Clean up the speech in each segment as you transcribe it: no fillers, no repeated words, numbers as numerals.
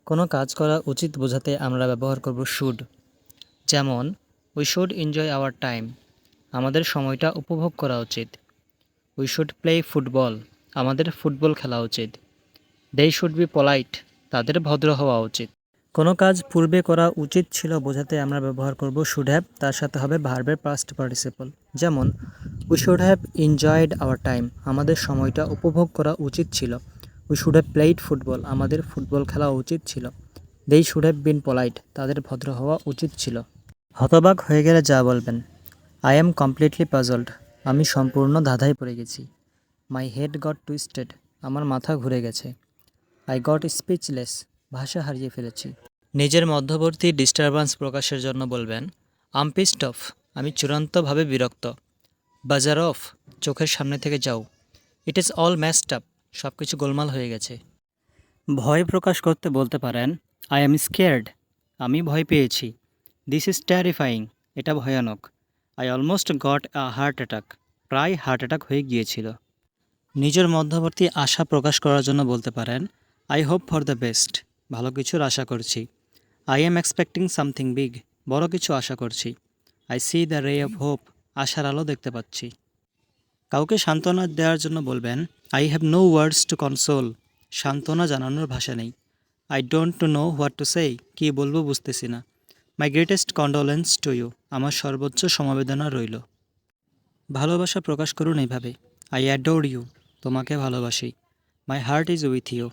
কোনো কাজ করা উচিত বোঝাতে আমরা ব্যবহার করব শুড। যেমন we should enjoy our time, আমাদের সময়টা উপভোগ করা উচিত। উই শুড প্লে ফুটবল, আমাদের ফুটবল খেলা উচিত। দে শুড বি পোলাইট, তাদের ভদ্র হওয়া উচিত। কোনো কাজ পূর্বে করা উচিত ছিল বোঝাতে আমরা ব্যবহার করব শুড হ্যাভ, তার সাথে হবে ভার্বের পাস্ট পার্টিসিপল। যেমন we should have enjoyed our time, আমাদের সময়টা উপভোগ করা উচিত ছিল। We should have played football, আমাদের ফুটবল খেলা উচিত ছিল। They should have been polite, তাদের ভদ্র হওয়া উচিত ছিল। হতবাক হয়ে গেলে যা বলবেন, আই অ্যাম কমপ্লিটলি পাজলড, আমি সম্পূর্ণ ধাঁধায় পড়ে গেছি। মাই হেড গট টুইস্টেড, আমার মাথা ঘুরে গেছে। আই গট স্পিচলেস, ভাষা হারিয়ে ফেলেছি। নিজের মধ্যবর্তী ডিস্টারবেন্স প্রকাশের জন্য বলবেন আম পিসড অফ, আমি চূড়ান্তভাবে বিরক্ত। বাজার অফ, চোখের সামনে থেকে যাও। It is all messed up, সব কিছু গোলমাল হয়ে গেছে। ভয় প্রকাশ করতে বলতে পারেন আই অ্যাম স্কেয়ার্ড, আমি ভয় পেয়েছি। দিস ইজ টেরিফাইং, এটা ভয়ানক। I almost got a heart attack, প্রায় হার্ট অ্যাটাক হয়ে গিয়েছিল। নিজের মধ্যবর্তী আশা প্রকাশ করার জন্য বলতে পারেন I hope for the best, ভালো কিছুর আশা করছি। I am expecting something big, বড় কিছু আশা করছি। I see the ray of hope, আশার আলো দেখতে পাচ্ছি। কাউকে সান্ত্বনা দেওয়ার জন্য বলবেন I have no words to console, সান্ত্বনা জানানোর ভাষা নেই। I don't know what to say, কী বলবো বুঝতেছি না। My greatest condolence to you, আমার সর্বোচ্চ সমবেদনা রইল। ভালোবাসা প্রকাশ করুন এইভাবে আই অ্যাডোর ইউ, তোমাকে ভালোবাসি। My heart is with you,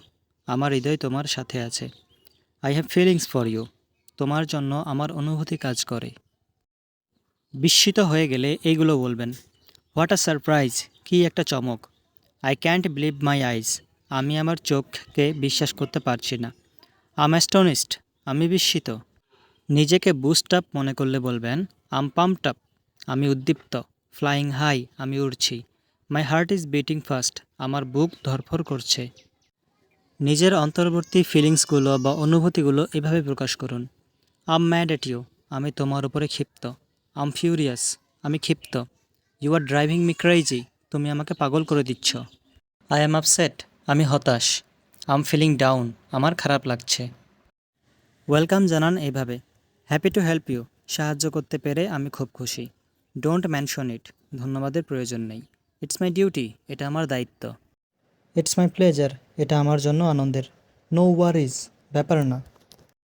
আমার হৃদয় তোমার সাথে আছে। I have feelings for you, তোমার জন্য আমার অনুভূতি কাজ করে। বিস্মিত হয়ে গেলে এইগুলো বলবেন হোয়াট আ সারপ্রাইজ, কী একটা চমক। আই ক্যান্ট বিলিভ মাই আইজ, আমি আমার চোখকে বিশ্বাস করতে পারছি না। আম অ্যাস্টনিশড, আমি বিস্মিত। নিজেকে বুস্ট আপ মনে করলে বলবেন আম পাম্পড আপ, আমি উদ্দীপ্ত। ফ্লাইং হাই, আমি উড়ছি। My heart is beating fast, আমার বুক ধড়ফড় করছে। নিজের অন্তর্বর্তী ফিলিংসগুলো বা অনুভূতিগুলো এভাবে প্রকাশ করুন আম ম্যাড এট ইউ, আমি তোমার উপরে ক্ষিপ্ত। আম ফিউরিয়াস, আমি ক্ষিপ্ত। You are driving me crazy, তুমি আমাকে পাগল করে দিচ্ছ। আই অ্যাম আপসেট, আমি হতাশ। আম ফিলিং ডাউন, আমার খারাপ লাগছে। ওয়েলকাম জানান এইভাবে হ্যাপি টু হেল্প ইউ, সাহায্য করতে পেরে আমি খুব খুশি। ডোন্ট মেনশন ইট, ধন্যবাদের প্রয়োজন নেই। ইটস মাই ডিউটি, এটা আমার দায়িত্ব। ইটস মাই প্লেজার, এটা আমার জন্য আনন্দের। নো ওয়ারিজ, ব্যাপার না।